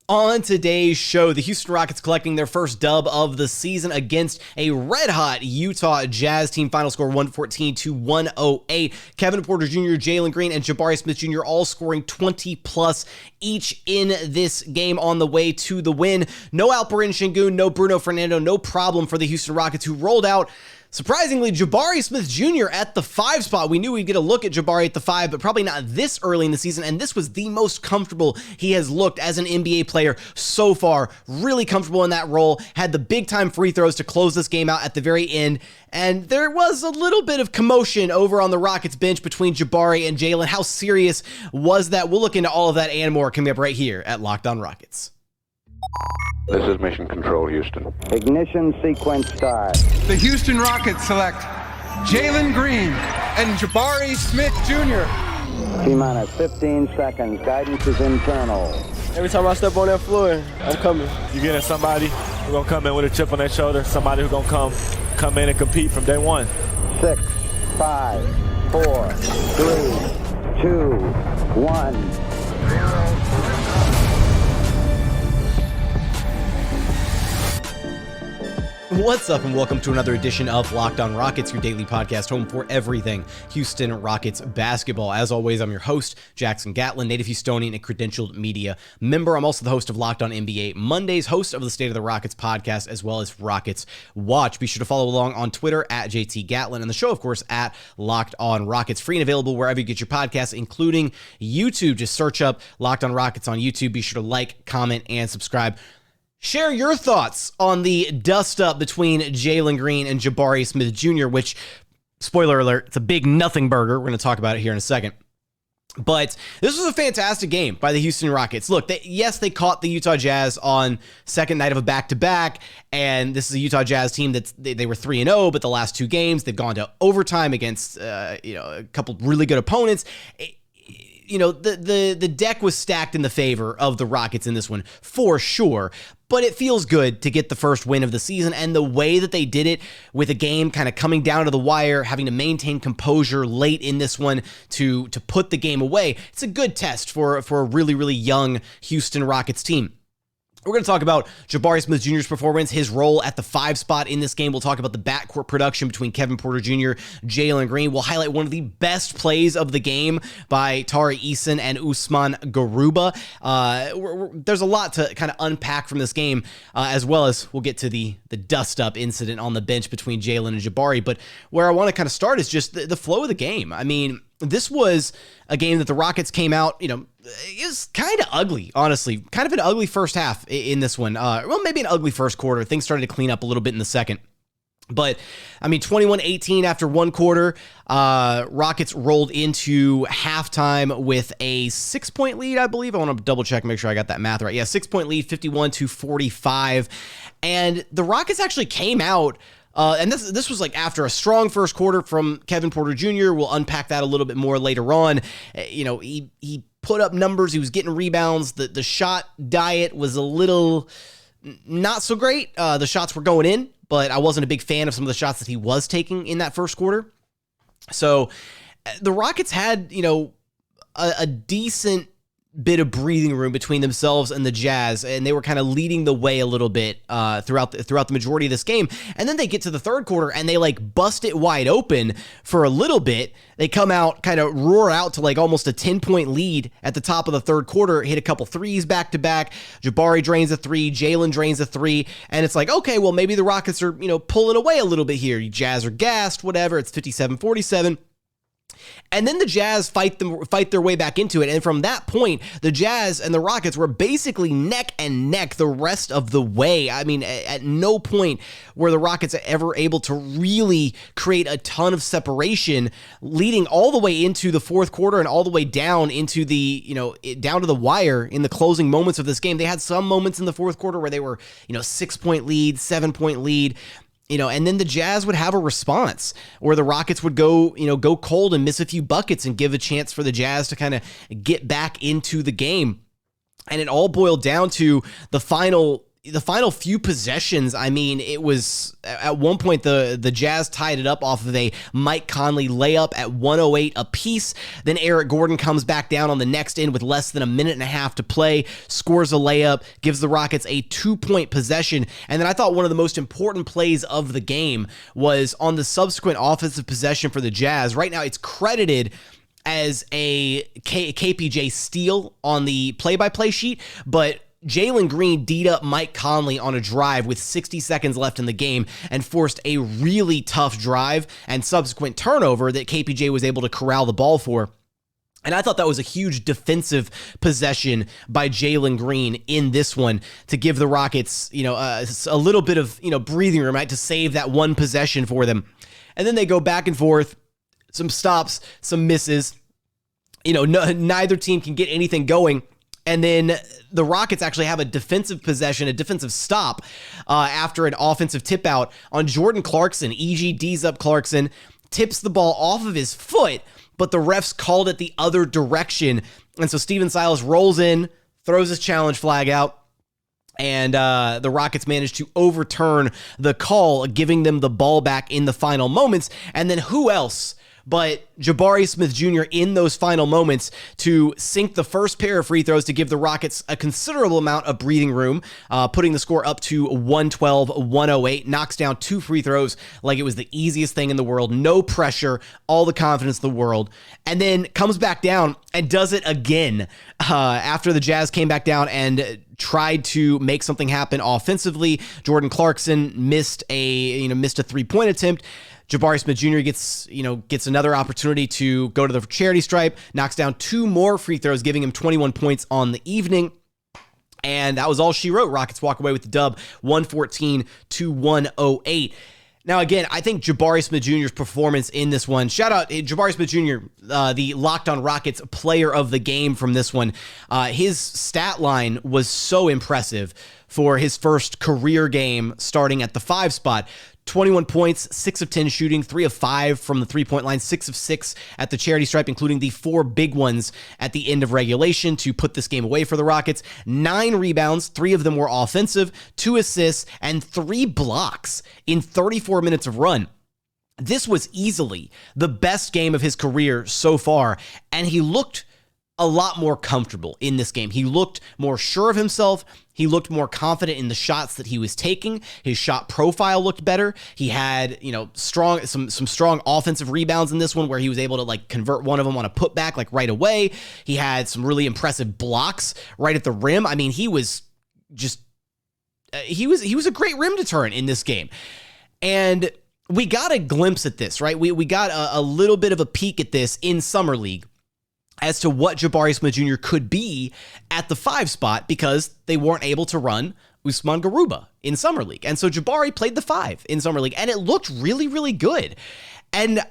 On today's show, the Houston Rockets collecting their first dub of the season against a red-hot Utah Jazz team. Final score 114-108. Kevin Porter Jr., Jalen Green, and Jabari Smith Jr. all scoring 20-plus each in this game on the way to the win. No Alperen Sengun, no Bruno Fernando, no problem for the Houston Rockets, who rolled out surprisingly, Jabari Smith Jr. at the 5 spot. We knew we'd get a look at Jabari at the 5, but probably not this early in the season, and this was the most comfortable he has looked as an NBA player so far. Really comfortable in that role, had the big-time free throws to close this game out at the very end, and there was a little bit of commotion over on the Rockets bench between Jabari and Jalen. How serious was that? We'll look into all of that and more coming up right here at Locked On Rockets. This is Mission Control, Houston. Ignition sequence start. The Houston Rockets select Jalen Green and Jabari Smith Jr. T-minus 15 seconds. Guidance is internal. Every time I step on that floor, I'm coming. You're getting somebody who's going to come in with a chip on their shoulder, somebody who's going to come in and compete from day one. 6, 5, 4, 3, 2, 1. What's up, and welcome to another edition of Locked On Rockets, your daily podcast home for everything Houston Rockets basketball. As always, I'm your host, Jackson Gatlin, native Houstonian and credentialed media member. I'm also the host of Locked On NBA Mondays, host of the State of the Rockets podcast, as well as Rockets Watch. Be sure to follow along on Twitter at JT Gatlin, and the show, of course, at Locked On Rockets. Free and available wherever you get your podcasts, including YouTube. Just search up Locked On Rockets on YouTube. Be sure to like, comment, and subscribe. Share your thoughts on the dust-up between Jalen Green and Jabari Smith Jr., which, spoiler alert, it's a big nothing burger. We're going to talk about it here in a second. But this was a fantastic game by the Houston Rockets. Look, they caught the Utah Jazz on second night of a back-to-back, and this is a Utah Jazz team that they were 3-0, but the last 2 games, they've gone to overtime against a couple really good opponents. The deck was stacked in the favor of the Rockets in this one, for sure. But it feels good to get the first win of the season, and the way that they did it with a game kind of coming down to the wire, having to maintain composure late in this one to put the game away, it's a good test for a really, really young Houston Rockets team. We're going to talk about Jabari Smith Jr.'s performance, his role at the 5 spot in this game. We'll talk about the backcourt production between Kevin Porter Jr., Jalen Green. We'll highlight one of the best plays of the game by Tari Eason and Usman Garuba. There's a lot to kind of unpack from this game, as well as we'll get to the dust-up incident on the bench between Jalen and Jabari. But where I want to kind of start is just the flow of the game. I mean, this was a game that the Rockets came out, it was kind of ugly, honestly. Kind of an ugly first half in this one. Well, maybe an ugly first quarter. Things started to clean up a little bit in the second. But, 21-18 after one quarter, Rockets rolled into halftime with a 6-point lead, I believe. I want to double check, make sure I got that math right. Yeah, 6-point lead, 51-45. And the Rockets actually came out, and this was like after a strong first quarter from Kevin Porter Jr. We'll unpack that a little bit more later on. He put up numbers. He was getting rebounds. The shot diet was a little not so great. The shots were going in, but I wasn't a big fan of some of the shots that he was taking in that first quarter. So the Rockets had, a decent bit of breathing room between themselves and the Jazz, and they were kind of leading the way a little bit throughout the majority of this game. And then they get to the third quarter and they bust it wide open for a little bit. They come out, kind of roar out to almost a 10-point lead at the top of the third quarter, hit a couple threes back to back. Jabari drains a 3, Jalen drains a 3, and it's okay, well, maybe the Rockets are, pulling away a little bit here. Jazz are gassed, whatever. It's 57-47. And then the Jazz fight their way back into it. And from that point, the Jazz and the Rockets were basically neck and neck the rest of the way. I mean, at no point were the Rockets ever able to really create a ton of separation, leading all the way into the fourth quarter and all the way down into down to the wire in the closing moments of this game. They had some moments in the fourth quarter where they were, 6-point lead, 7-point lead. And then the Jazz would have a response where the Rockets would go cold and miss a few buckets and give a chance for the Jazz to kind of get back into the game. And it all boiled down to the final, the final few possessions, I mean, it was at one point the Jazz tied it up off of a Mike Conley layup at 1:08 apiece. Then Eric Gordon comes back down on the next end with less than a minute and a half to play, scores a layup, gives the Rockets a 2-point possession. And then I thought one of the most important plays of the game was on the subsequent offensive possession for the Jazz. Right now, it's credited as a KPJ steal on the play-by-play sheet, but Jalen Green D'd up Mike Conley on a drive with 60 seconds left in the game and forced a really tough drive and subsequent turnover that KPJ was able to corral the ball for. And I thought that was a huge defensive possession by Jalen Green in this one to give the Rockets, a little bit of, breathing room, right, to save that one possession for them. And then they go back and forth, some stops, some misses. Neither team can get anything going. And then the Rockets actually have a defensive possession, a defensive stop after an offensive tip out on Jordan Clarkson. EGD's up Clarkson, tips the ball off of his foot, but the refs called it the other direction. And so Steven Silas rolls in, throws his challenge flag out, and the Rockets managed to overturn the call, giving them the ball back in the final moments. And then who else but Jabari Smith Jr. in those final moments to sink the first pair of free throws to give the Rockets a considerable amount of breathing room, putting the score up to 112-108, knocks down 2 free throws like it was the easiest thing in the world, no pressure, all the confidence in the world, and then comes back down and does it again after the Jazz came back down and tried to make something happen offensively. Jordan Clarkson missed a 3-point attempt. Jabari Smith Jr. gets another opportunity to go to the charity stripe, knocks down 2 more free throws, giving him 21 points on the evening. And that was all she wrote. Rockets walk away with the dub, 114-108. Now, again, I think Jabari Smith Jr.'s performance in this one, shout out Jabari Smith Jr., the Locked on Rockets player of the game from this one. His stat line was so impressive for his first career game starting at the 5 spot. 21 points, 6 of 10 shooting, 3 of 5 from the 3-point line, 6 of 6 at the charity stripe, including the 4 big ones at the end of regulation to put this game away for the Rockets. 9 rebounds, 3 of them were offensive, 2 assists, and 3 blocks in 34 minutes of run. This was easily the best game of his career so far, and he looked a lot more comfortable in this game. He looked more sure of himself. He looked more confident in the shots that he was taking. His shot profile looked better. He had, some strong offensive rebounds in this one where he was able to convert one of them on a putback right away. He had some really impressive blocks right at the rim. I mean, he was just he was a great rim deterrent in this game. And we got a glimpse at this, right? We got a little bit of a peek at this in Summer League as to what Jabari Smith Jr. could be at the 5 spot because they weren't able to run Usman Garuba in Summer League. And so Jabari played the 5 in Summer League, and it looked really, really good. And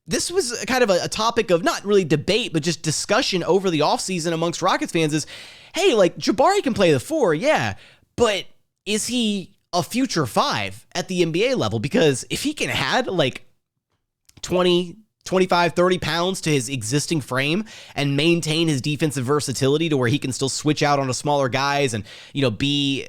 this was kind of a topic of not really debate, but just discussion over the offseason amongst Rockets fans is, hey, Jabari can play the 4, yeah, but is he a future 5 at the NBA level? Because if he can add 20, 25, 30 pounds to his existing frame and maintain his defensive versatility to where he can still switch out on the smaller guys and, be,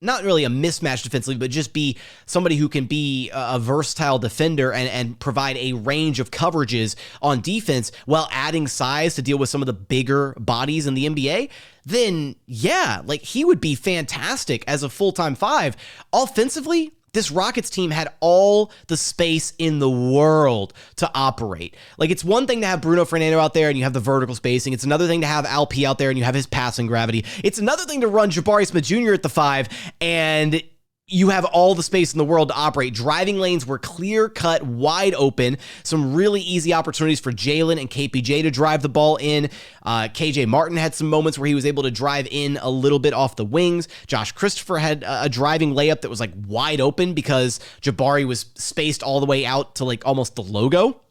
not really a mismatch defensively, but just be somebody who can be a versatile defender and provide a range of coverages on defense while adding size to deal with some of the bigger bodies in the NBA, then yeah, he would be fantastic as a full-time 5. Offensively, this Rockets team had all the space in the world to operate. It's one thing to have Bruno Fernando out there and you have the vertical spacing. It's another thing to have Alp out there and you have his passing gravity. It's another thing to run Jabari Smith Jr. at the 5 and you have all the space in the world to operate. Driving lanes were clear-cut, wide open. Some really easy opportunities for Jalen and KPJ to drive the ball in. KJ Martin had some moments where he was able to drive in a little bit off the wings. Josh Christopher had a driving layup that was wide open because Jabari was spaced all the way out to almost the logo.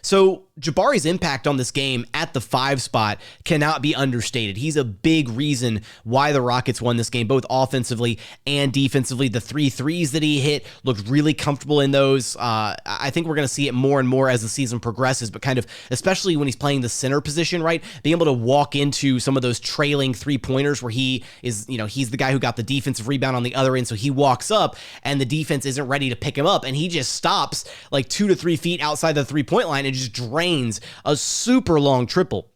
So Jabari's impact on this game at the 5 spot cannot be understated. He's a big reason why the Rockets won this game, both offensively and defensively. The 3 threes that he hit looked really comfortable in those. I think we're going to see it more and more as the season progresses, but kind of, especially when he's playing the center position, right? Being able to walk into some of those trailing 3-pointers where he is, he's the guy who got the defensive rebound on the other end. So he walks up and the defense isn't ready to pick him up. And he just stops like 2 to 3 feet outside the 3-point line and just drains a super long triple.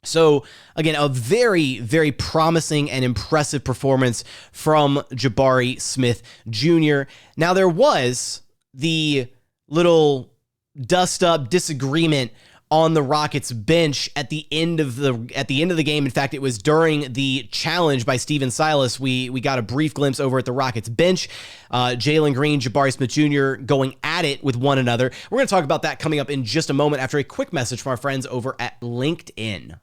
So again, a very, very promising and impressive performance from Jabari Smith Jr. Now there was the little dust up disagreement on the Rockets bench at the end of the game. In fact, it was during the challenge by Stephen Silas. We got a brief glimpse over at the Rockets bench. Jalen Green, Jabari Smith Jr. going at it with one another. We're going to talk about that coming up in just a moment after a quick message from our friends over at LinkedIn.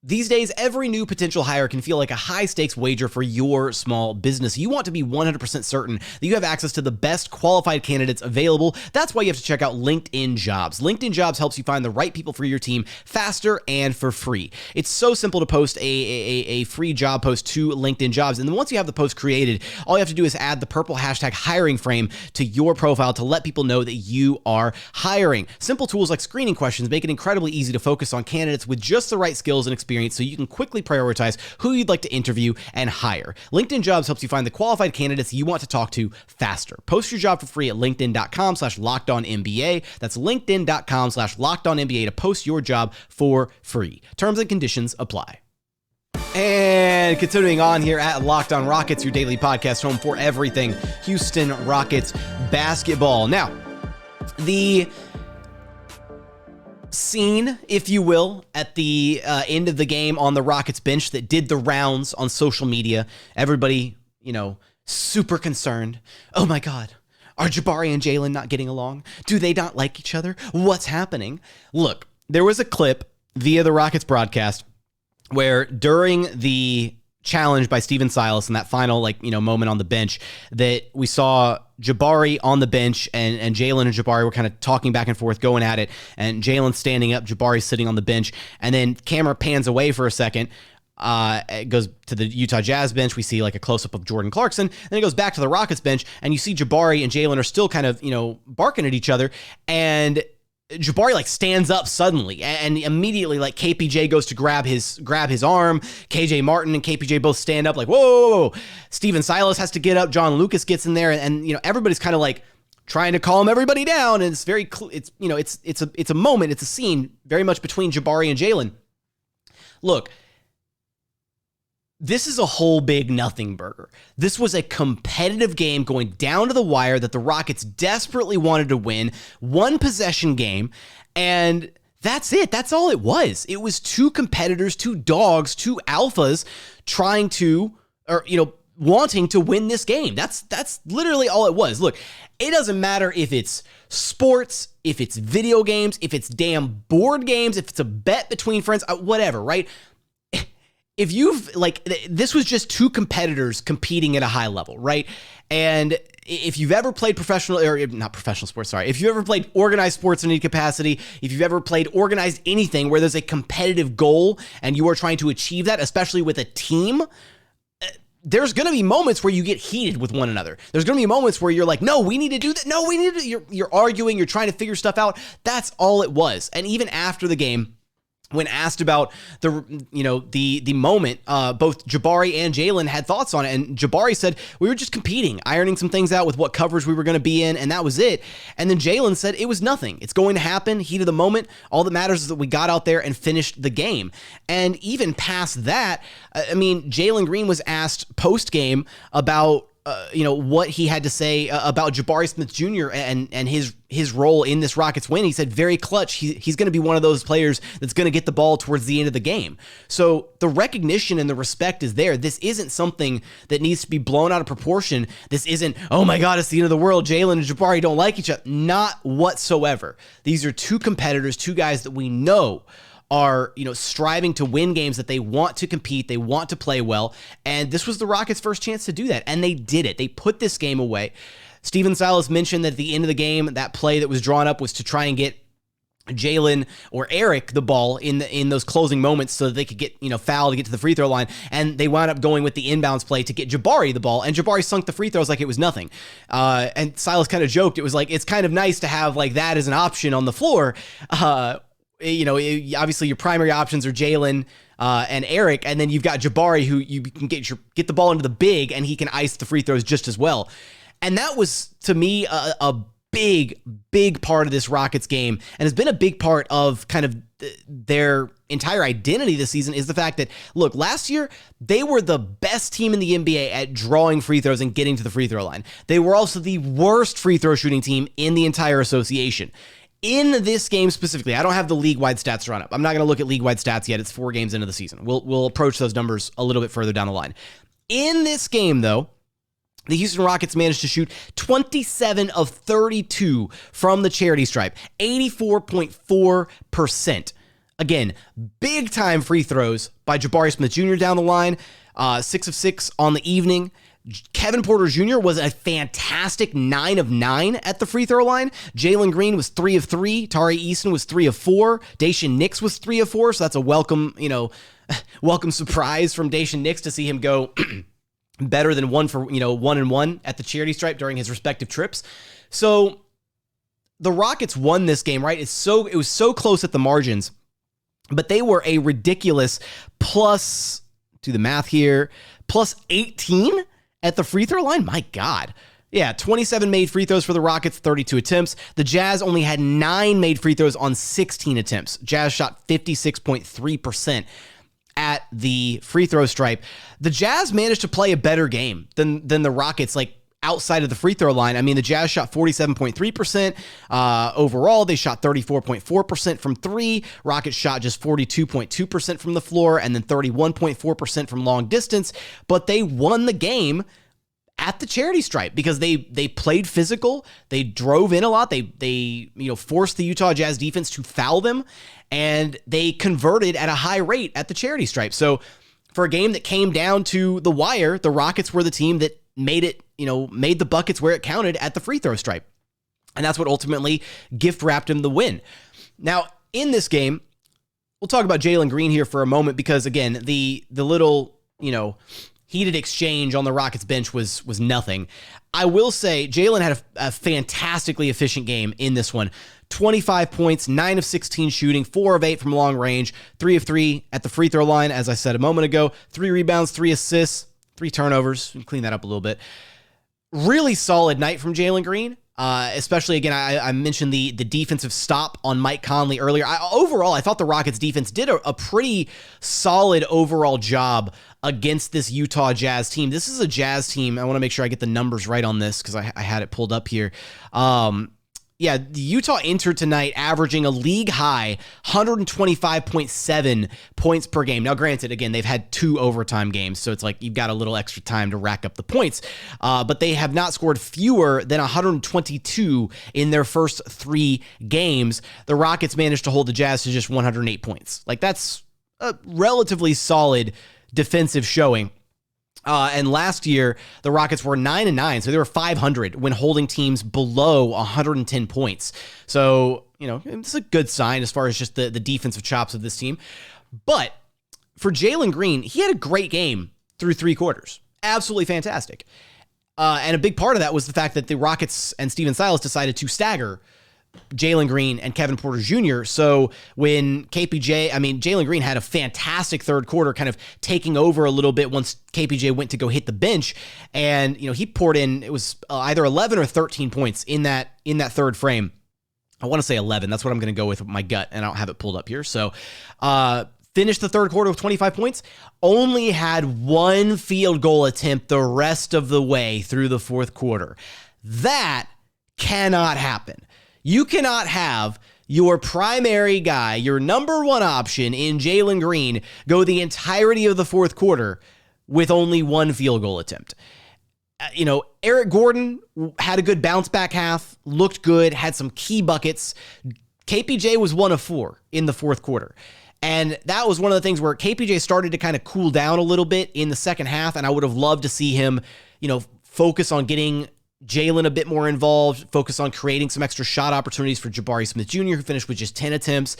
These days, every new potential hire can feel like a high-stakes wager for your small business. You want to be 100% certain that you have access to the best qualified candidates available. That's why you have to check out LinkedIn Jobs. LinkedIn Jobs helps you find the right people for your team faster and for free. It's so simple to post a free job post to LinkedIn Jobs, and then once you have the post created, all you have to do is add the purple hashtag hiring frame to your profile to let people know that you are hiring. Simple tools like screening questions make it incredibly easy to focus on candidates with just the right skills and experience, so you can quickly prioritize who you'd like to interview and hire. LinkedIn Jobs helps you find the qualified candidates you want to talk to faster. Post your job for free at linkedin.com/lockedonnba. That's linkedin.com/lockedonnba to post your job for free. Terms and conditions apply. And continuing on here at Locked On Rockets, your daily podcast home for everything Houston Rockets basketball. Now, the scene, if you will, at the end of the game on the Rockets bench that did the rounds on social media. Everybody, super concerned. Oh my God, are Jabari and Jalen not getting along? Do they not like each other? What's happening? Look, there was a clip via the Rockets broadcast where during the challenge by Stephen Silas in that final moment on the bench that we saw Jabari on the bench and Jalen and Jabari were kind of talking back and forth, going at it, and Jalen standing up, Jabari sitting on the bench, and then camera pans away for a second. It goes to the Utah Jazz bench. We see like a close-up of Jordan Clarkson. Then it goes back to the Rockets bench, and you see Jabari and Jalen are still kind of, barking at each other, and Jabari stands up suddenly, and immediately KPJ goes to grab his arm. KJ Martin and KPJ both stand up whoa, whoa, whoa. Steven Silas has to get up. John Lucas gets in there, and everybody's kind of trying to calm everybody down. And it's very it's a moment, it's a scene very much between Jabari and Jalen. Look, this is a whole big nothing burger. This was a competitive game going down to the wire that the Rockets desperately wanted to win. One possession game, and that's it. That's all it was. It was two competitors, two dogs, two alphas trying to, wanting to win this game. That's literally all it was. Look, it doesn't matter if it's sports, if it's video games, if it's damn board games, if it's a bet between friends, whatever, right? If this was just two competitors competing at a high level, right? And if you've ever played if you ever played organized sports in any capacity, if you've ever played organized anything where there's a competitive goal and you are trying to achieve that, especially with a team, there's going to be moments where you get heated with one another. There's going to be moments where you're like, no, we need to do that. No, we need to, you're arguing, you're trying to figure stuff out. That's all it was. And even after the game, when asked about the moment, both Jabari and Jalen had thoughts on it. And Jabari said, we were just competing, ironing some things out with what coverage we were going to be in, and that was it. And then Jalen said, it was nothing. It's going to happen. Heat of the moment. All that matters is that we got out there and finished the game. And even past that, Jalen Green was asked post-game about what he had to say about Jabari Smith Jr. and his role in this Rockets win. He said very clutch. He's going to be one of those players that's going to get the ball towards the end of the game. So the recognition and the respect is there. This isn't something that needs to be blown out of proportion. This isn't, oh my God, it's the end of the world. Jalen and Jabari don't like each other. Not whatsoever. These are two competitors, two guys that we know are, striving to win games, that they want to compete, they want to play well, and this was the Rockets' first chance to do that, and they did it. They put this game away. Stephen Silas mentioned that at the end of the game, that play that was drawn up was to try and get Jalen or Eric the ball in those closing moments so that they could get, fouled to get to the free throw line. And they wound up going with the inbounds play to get Jabari the ball, and Jabari sunk the free throws like it was nothing. And Silas kind of joked, it was like, it's kind of nice to have like that as an option on the floor. Obviously your primary options are Jalen and Eric, and then you've got Jabari, who you can get the ball into the big, and he can ice the free throws just as well. And that was, to me, a big part of this Rockets game, and has been a big part of kind of their entire identity this season, is the fact that, look, last year, they were the best team in the NBA at drawing free throws and getting to the free throw line. They were also the worst free throw shooting team in the entire association. In this game specifically, I don't have the league-wide stats run up. I'm not going to look at league-wide stats yet. It's 4 games into the season. We'll approach those numbers a little bit further down the line. In this game, though, the Houston Rockets managed to shoot 27 of 32 from the charity stripe, 84.4%. Again, big-time free throws by Jabari Smith Jr. down the line, 6 of 6 on the evening. Kevin Porter Jr. was a fantastic 9 of 9 at the free throw line. Jalen Green was 3 of 3. Tari Eason was 3 of 4. Daishen Nix was 3 of 4. So that's a welcome surprise from Daishen Nix to see him go better than 1 and 1 at the charity stripe during his respective trips. So the Rockets won this game, right? It was so close at the margins, but they were a ridiculous plus 18 at the free throw line. My God. Yeah, 27 made free throws for the Rockets, 32 attempts. The Jazz only had 9 made free throws on 16 attempts. Jazz shot 56.3% at the free throw stripe. The Jazz managed to play a better game than the Rockets, like outside of the free throw line. I mean, the Jazz shot 47.3% overall. They shot 34.4% from 3. Rockets shot just 42.2% from the floor, and then 31.4% from long distance. But they won the game at the charity stripe because they played physical. They drove in a lot. They forced the Utah Jazz defense to foul them, and they converted at a high rate at the charity stripe. So for a game that came down to the wire, the Rockets were the team that made the buckets where it counted at the free throw stripe. And that's what ultimately gift wrapped him the win. Now, in this game, we'll talk about Jalen Green here for a moment, because again, the little, heated exchange on the Rockets bench was nothing. I will say Jalen had a fantastically efficient game in this one. 25 points, 9 of 16 shooting, 4 of 8 from long range, 3 of 3 at the free throw line, as I said a moment ago, 3 rebounds, 3 assists, 3 turnovers. Clean that up a little bit. Really solid night from Jalen Green. Especially, again, I mentioned the defensive stop on Mike Conley earlier. Overall, I thought the Rockets defense did a pretty solid overall job against this Utah Jazz team. This is a Jazz team. I want to make sure I get the numbers right on this because I had it pulled up here. The Utah entered tonight averaging a league high 125.7 points per game. Now, granted, again, they've had 2 overtime games, so it's like you've got a little extra time to rack up the points. But they have not scored fewer than 122 in their first 3 games. The Rockets managed to hold the Jazz to just 108 points. Like, that's a relatively solid defensive showing. And last year, the Rockets were 9-9, so they were 500 when holding teams below 110 points. So, it's a good sign as far as just the defensive chops of this team. But for Jalen Green, he had a great game through 3 quarters. Absolutely fantastic. And a big part of that was the fact that the Rockets and Steven Silas decided to stagger Jalen Green and Kevin Porter Jr. So when Jalen Green had a fantastic third quarter, kind of taking over a little bit once KPJ went to go hit the bench. And, he poured in, it was either 11 or 13 points in that third frame. I want to say 11. That's what I'm going to go with my gut, and I don't have it pulled up here. So, finished the third quarter with 25 points, only had 1 field goal attempt the rest of the way through the fourth quarter. That cannot happen. You cannot have your primary guy, your number 1 option in Jalen Green, go the entirety of the fourth quarter with only 1 field goal attempt. Eric Gordon had a good bounce back half, looked good, had some key buckets. KPJ was 1 of 4 in the fourth quarter. And that was one of the things where KPJ started to kind of cool down a little bit in the second half, and I would have loved to see him, focus on getting Jalen a bit more involved, focus on creating some extra shot opportunities for Jabari Smith Jr., who finished with just 10 attempts.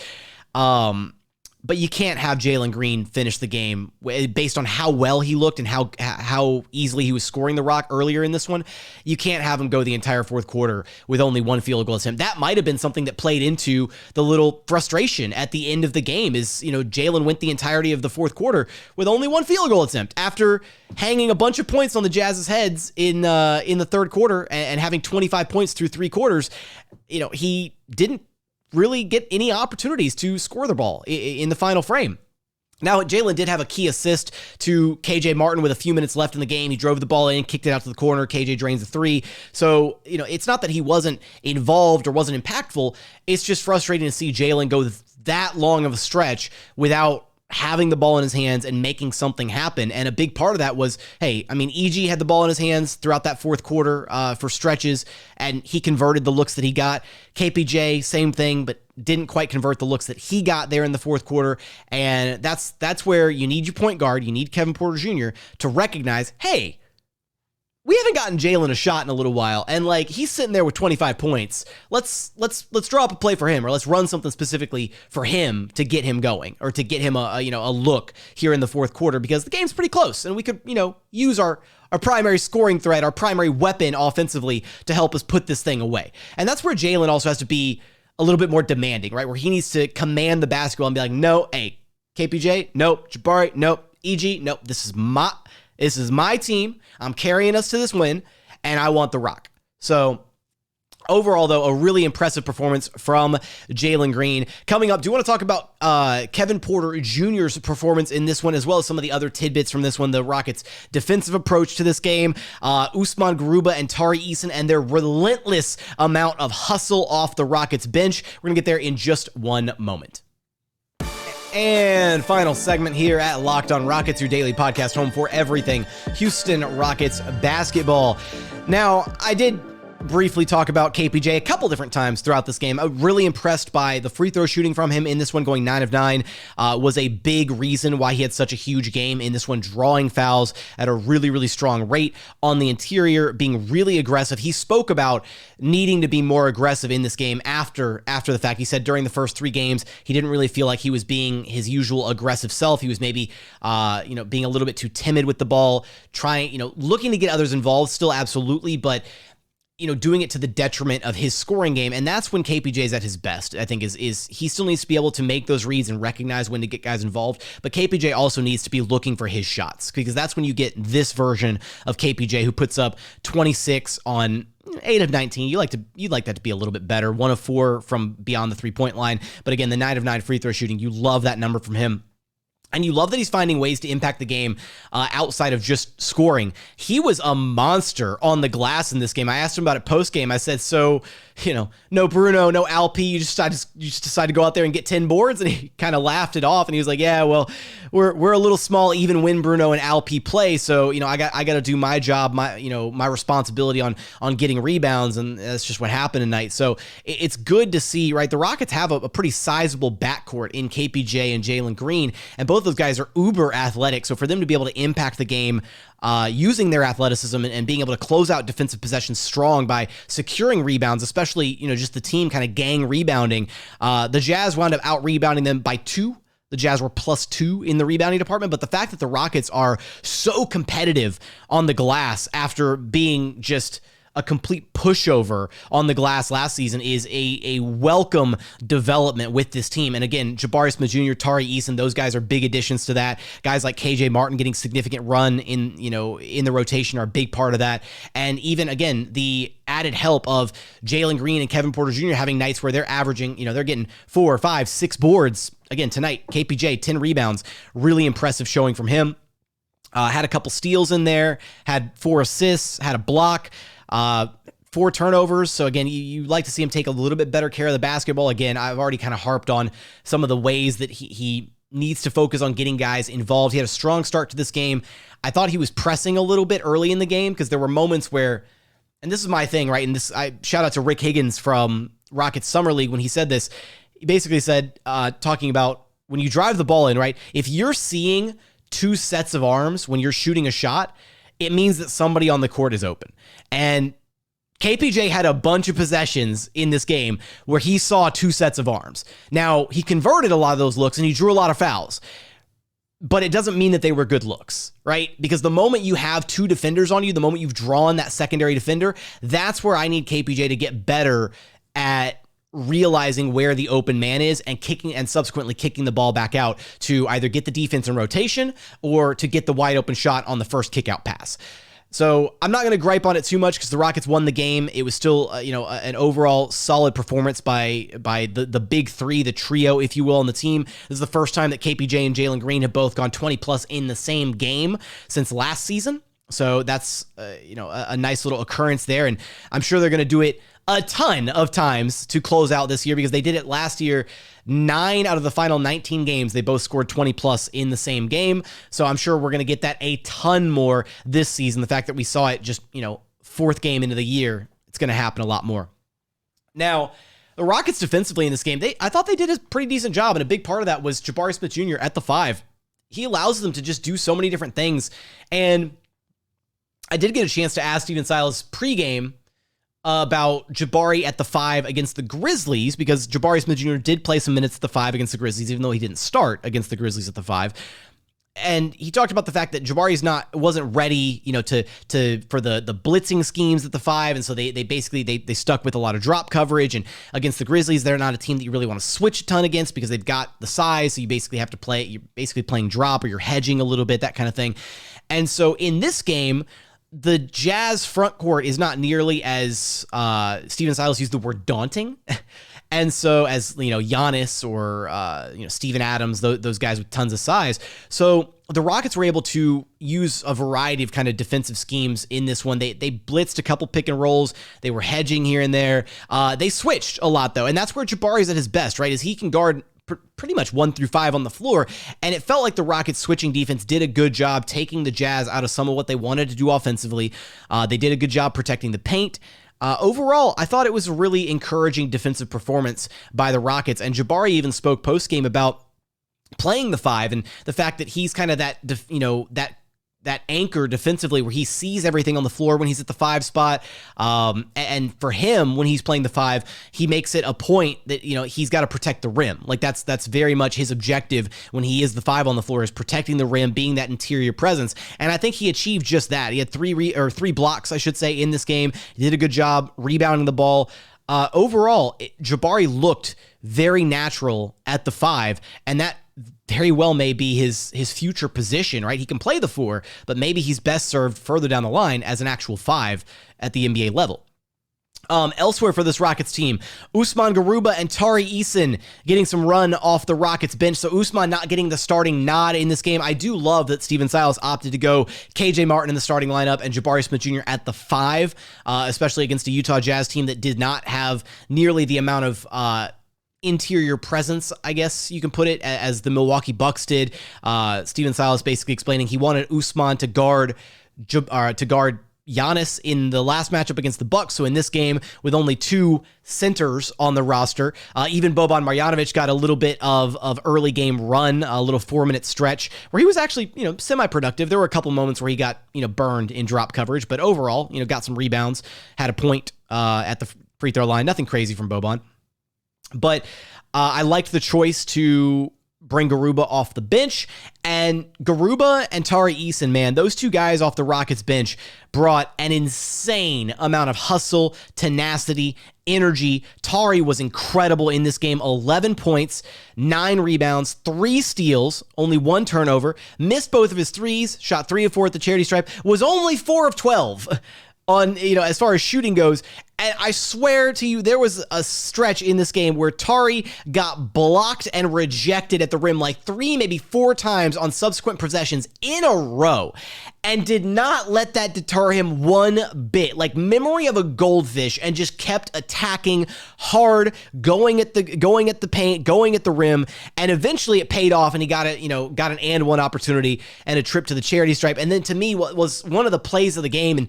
But you can't have Jalen Green finish the game based on how well he looked and how easily he was scoring the rock earlier in this one. You can't have him go the entire fourth quarter with only one field goal attempt. That might have been something that played into the little frustration at the end of the game is, Jalen went the entirety of the fourth quarter with only one field goal attempt after hanging a bunch of points on the Jazz's heads in the third quarter and having 25 points through three quarters. He didn't really get any opportunities to score the ball in the final frame. Now, Jalen did have a key assist to KJ Martin with a few minutes left in the game. He drove the ball in, kicked it out to the corner. KJ drains the three. So, it's not that he wasn't involved or wasn't impactful. It's just frustrating to see Jalen go that long of a stretch without having the ball in his hands and making something happen. And a big part of that was, EG had the ball in his hands throughout that fourth quarter for stretches, and he converted the looks that he got. KPJ, same thing, but didn't quite convert the looks that he got there in the fourth quarter. And that's where you need your point guard, you need Kevin Porter Jr. to recognize, hey, we haven't gotten Jalen a shot in a little while, and he's sitting there with 25 points. Let's draw up a play for him, or let's run something specifically for him to get him going, or to get him a look here in the fourth quarter, because the game's pretty close, and we could use our primary scoring threat, our primary weapon offensively to help us put this thing away. And that's where Jalen also has to be a little bit more demanding, right? Where he needs to command the basketball and be like, no, hey, KPJ, nope, Jabari, nope, EG, nope, this is my team. I'm carrying us to this win, and I want the rock. So overall, though, a really impressive performance from Jalen Green. Coming up, do you want to talk about Kevin Porter Jr.'s performance in this one, as well as some of the other tidbits from this one, the Rockets' defensive approach to this game, Usman Garuba and Tari Eason, and their relentless amount of hustle off the Rockets bench. We're going to get there in just one moment. And final segment here at Locked on Rockets, your daily podcast home for everything Houston Rockets basketball. Now, I did briefly talk about KPJ a couple different times throughout this game. I'm really impressed by the free throw shooting from him in this one, going 9 of 9, was a big reason why he had such a huge game in this one, drawing fouls at a really, really strong rate on the interior, being really aggressive. He spoke about needing to be more aggressive in this game after the fact. He said during the first 3 games, he didn't really feel like he was being his usual aggressive self. He was maybe, being a little bit too timid with the ball, looking to get others involved still, absolutely, but doing it to the detriment of his scoring game. And that's when KPJ is at his best, I think, is he still needs to be able to make those reads and recognize when to get guys involved. But KPJ also needs to be looking for his shots, because that's when you get this version of KPJ who puts up 26 on 8 of 19. You'd like that to be a little bit better. 1 of 4 from beyond the 3-point line. But again, the 9 of 9 free throw shooting, you love that number from him. And you love that he's finding ways to impact the game outside of just scoring. He was a monster on the glass in this game. I asked him about it post-game. I said, so, no Bruno, no Alp, you just decided to go out there and get 10 boards? And he kind of laughed it off, and he was like, yeah, well, we're a little small even when Bruno and Alp play, so, I got to do my job, my responsibility on getting rebounds, and that's just what happened tonight. So it's good to see, right? The Rockets have a pretty sizable backcourt in KPJ and Jalen Green, and both those guys are uber athletic, so for them to be able to impact the game using their athleticism and being able to close out defensive possessions strong by securing rebounds, especially, just the team kind of gang rebounding. The Jazz wound up out-rebounding them by 2. The Jazz were +2 in the rebounding department, but the fact that the Rockets are so competitive on the glass after being just a complete pushover on the glass last season is a welcome development with this team. And again, Jabari Smith Jr., Tari Eason, those guys are big additions to that. Guys like KJ Martin getting significant run in the rotation are a big part of that. And even, again, the added help of Jalen Green and Kevin Porter Jr. having nights where they're averaging, they're getting 4, 5, 6 boards. Again, tonight, KPJ, 10 rebounds. Really impressive showing from him. Had a couple steals in there, had 4 assists, had a block. 4 turnovers. So again, you like to see him take a little bit better care of the basketball. Again, I've already kind of harped on some of the ways that he needs to focus on getting guys involved. He had a strong start to this game. I thought he was pressing a little bit early in the game, because there were moments where, and this is my thing, right? And I shout out to Rick Higgins from Rockets Summer League when he said this. He basically said, talking about when you drive the ball in, right? If you're seeing 2 sets of arms when you're shooting a shot, it means that somebody on the court is open. And KPJ had a bunch of possessions in this game where he saw two sets of arms. Now, he converted a lot of those looks and he drew a lot of fouls, but it doesn't mean that they were good looks, right? Because the moment you have two defenders on you, the moment you've drawn that secondary defender, that's where I need KPJ to get better at realizing where the open man is and kicking and subsequently kicking the ball back out to either get the defense in rotation or to get the wide open shot on the first kick out pass. So I'm not going to gripe on it too much because the Rockets won the game. It was still, an overall solid performance by the big three, the trio, if you will, on the team. This is the first time that KPJ and Jalen Green have both gone 20 plus in the same game since last season. So that's, a nice little occurrence there. And I'm sure they're going to do it a ton of times to close out this year because they did it last year. 9 out of the final 19 games, they both scored 20 plus in the same game. So I'm sure we're going to get that a ton more this season. The fact that we saw it just, fourth game into the year, it's going to happen a lot more. Now, the Rockets defensively in this game, I thought they did a pretty decent job. And a big part of that was Jabari Smith Jr. at the 5. He allows them to just do so many different things. And I did get a chance to ask Stephen Silas pregame about Jabari at the 5 against the Grizzlies, because Jabari Smith Jr. did play some minutes at the 5 against the Grizzlies, even though he didn't start against the Grizzlies at the 5. And he talked about the fact that Jabari's wasn't ready, for the blitzing schemes at the 5, and so they basically stuck with a lot of drop coverage. And against the Grizzlies, they're not a team that you really want to switch a ton against because they've got the size, so you basically have to play. You're basically playing drop or you're hedging a little bit, that kind of thing. And so in this game, the Jazz front court is not nearly as Stephen Silas used the word daunting. And so as, Giannis or, Steven Adams, those guys with tons of size. So the Rockets were able to use a variety of kind of defensive schemes in this one. They blitzed a couple pick and rolls. They were hedging here and there. They switched a lot, though. And that's where Jabari's at his best, right? Is he can guard pretty much 1 through 5 on the floor. And it felt like the Rockets switching defense did a good job taking the Jazz out of some of what they wanted to do offensively. They did a good job protecting the paint. Overall, I thought it was a really encouraging defensive performance by the Rockets. And Jabari even spoke post-game about playing the 5 and the fact that he's kind of that anchor defensively where he sees everything on the floor when he's at the 5 spot. And for him, when he's playing the 5, he makes it a point that, he's got to protect the rim. Like that's very much his objective when he is the 5 on the floor, is protecting the rim, being that interior presence. And I think he achieved just that. He had 3 blocks, I should say, in this game. He did a good job rebounding the ball. Overall, Jabari looked very natural at the 5, and that very well may be his future position, right? He can play the 4, but maybe he's best served further down the line as an actual 5 at the NBA level. Elsewhere for this Rockets team, Usman Garuba and Tari Eason getting some run off the Rockets bench. So Usman not getting the starting nod in this game. I do love that Stephen Silas opted to go KJ Martin in the starting lineup and Jabari Smith Jr. at the 5, especially against a Utah Jazz team that did not have nearly the amount of interior presence, I guess you can put it, as the Milwaukee Bucks did. Stephen Silas basically explaining he wanted Usman to guard Giannis in the last matchup against the Bucks. So in this game, with only 2 centers on the roster, even Boban Marjanovic got a little bit of early game run, a little 4-minute stretch where he was actually, semi-productive. There were a couple moments where he got, burned in drop coverage, but overall, got some rebounds, had a point at the free throw line. Nothing crazy from Boban. But I liked the choice to bring Garuba off the bench. And Garuba and Tari Eason, man, those 2 guys off the Rockets bench brought an insane amount of hustle, tenacity, energy. Tari was incredible in this game. 11 points, 9 rebounds, 3 steals, only 1 turnover, missed both of his threes, shot 3 of 4 at the charity stripe, was only 4 of 12 on, as far as shooting goes. And I swear to you, there was a stretch in this game where Tari got blocked and rejected at the rim like 3, maybe 4 times on subsequent possessions in a row, and did not let that deter him one bit. Like memory of a goldfish, and just kept attacking hard, going at the paint, going at the rim, and eventually it paid off, and he got an and one opportunity and a trip to the charity stripe. And then to me, what was one of the plays of the game, and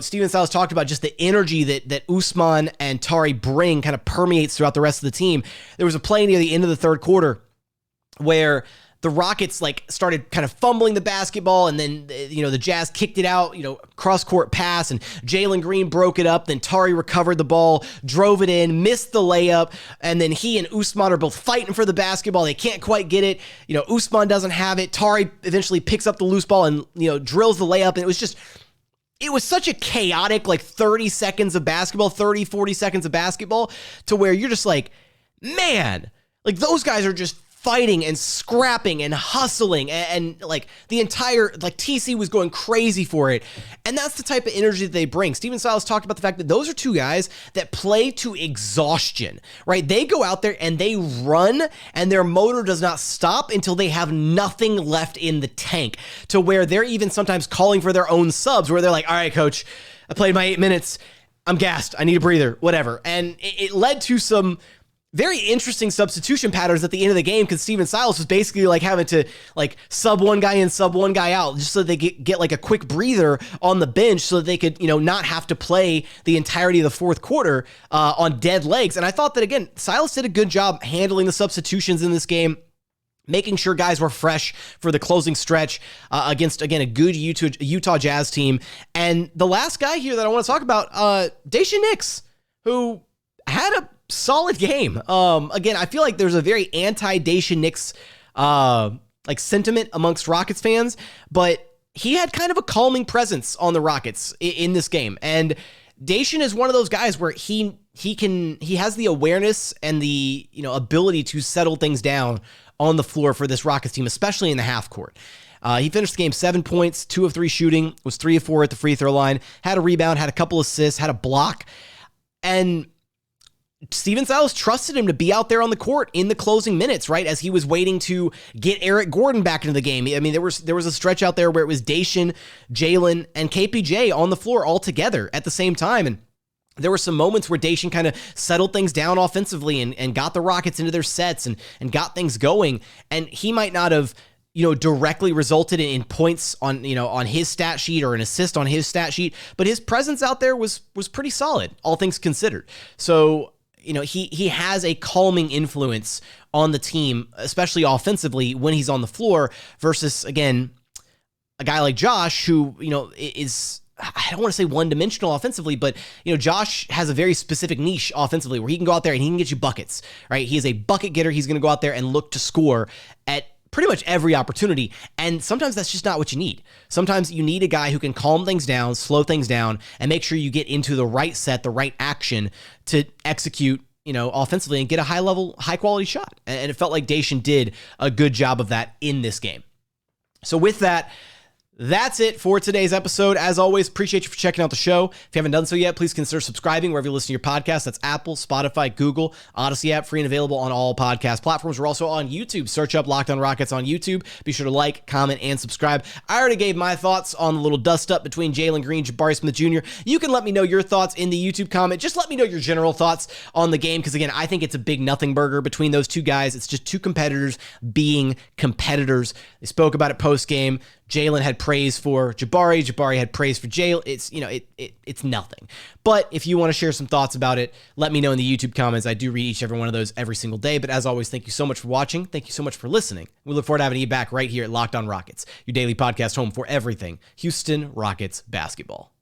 Stephen Silas talked about just the energy that Usman and Tari bring kind of permeates throughout the rest of the team. There was a play near the end of the third quarter where the Rockets like started kind of fumbling the basketball, and then the Jazz kicked it out, cross court pass, and Jalen Green broke it up. Then Tari recovered the ball, drove it in, missed the layup, and then he and Usman are both fighting for the basketball. They can't quite get it. Usman doesn't have it. Tari eventually picks up the loose ball and drills the layup, and it was such a chaotic 30 seconds of basketball, 30, 40 seconds of basketball, to where you're just like, man, those guys are just fighting and scrapping and hustling, and the entire TC was going crazy for it. And that's the type of energy that they bring. Steven Silas talked about the fact that those are two guys that play to exhaustion, right? They go out there and they run, and their motor does not stop until they have nothing left in the tank, to where they're even sometimes calling for their own subs, where they're like, all right, coach, I played my 8 minutes. I'm gassed. I need a breather, whatever. And it led to some very interesting substitution patterns at the end of the game, because Steven Silas was basically having to sub one guy in, sub one guy out, just so they get a quick breather on the bench, so that they could not have to play the entirety of the fourth quarter on dead legs. And I thought that, again, Silas did a good job handling the substitutions in this game, making sure guys were fresh for the closing stretch against, again, a good Utah Jazz team. And the last guy here that I want to talk about, Jae'Sean Nix, who had a solid game. Again, I feel like there's a very anti-Jae'Sean Nix sentiment amongst Rockets fans, but he had kind of a calming presence on the Rockets in this game. And Jae'Sean is one of those guys where he has the awareness and the ability to settle things down on the floor for this Rockets team, especially in the half court. He finished the game 7 points, 2 of 3 shooting, was 3 of 4 at the free throw line, had a rebound, had a couple assists, had a block, and Steven Silas trusted him to be out there on the court in the closing minutes, right, as he was waiting to get Eric Gordon back into the game. I mean, there was a stretch out there where it was Jae'Sean, Jalen, and KPJ on the floor all together at the same time, and there were some moments where Jae'Sean kind of settled things down offensively and got the Rockets into their sets and got things going, and he might not have directly resulted in points on his stat sheet or an assist on his stat sheet, but his presence out there was pretty solid, all things considered. So he has a calming influence on the team, especially offensively when he's on the floor, versus, again, a guy like Josh who, is, I don't want to say one-dimensional offensively, but, Josh has a very specific niche offensively where he can go out there and he can get you buckets, right? He is a bucket getter. He's going to go out there and look to score at pretty much every opportunity, and sometimes that's just not what you need. Sometimes you need a guy who can calm things down, slow things down, and make sure you get into the right set, the right action to execute, offensively and get a high quality shot. And it felt like Jae'Sean did a good job of that in this game. So with that, that's it for today's episode. As always, appreciate you for checking out the show. If you haven't done so yet, please consider subscribing wherever you listen to your podcast. That's Apple, Spotify, Google, Odyssey app, free and available on all podcast platforms. We're also on YouTube. Search up Locked On Rockets on YouTube. Be sure to like, comment, and subscribe. I already gave my thoughts on the little dust-up between Jalen Green, Jabari Smith Jr. You can let me know your thoughts in the YouTube comment. Just let me know your general thoughts on the game, because, again, I think it's a big nothing burger between those two guys. It's just two competitors being competitors. They spoke about it post-game. Jalen had praise for Jabari. Jabari had praise for Jalen. It's, it's nothing. But if you want to share some thoughts about it, let me know in the YouTube comments. I do read each and every one of those every single day. But as always, thank you so much for watching. Thank you so much for listening. We look forward to having you back right here at Locked On Rockets, your daily podcast home for everything Houston Rockets basketball.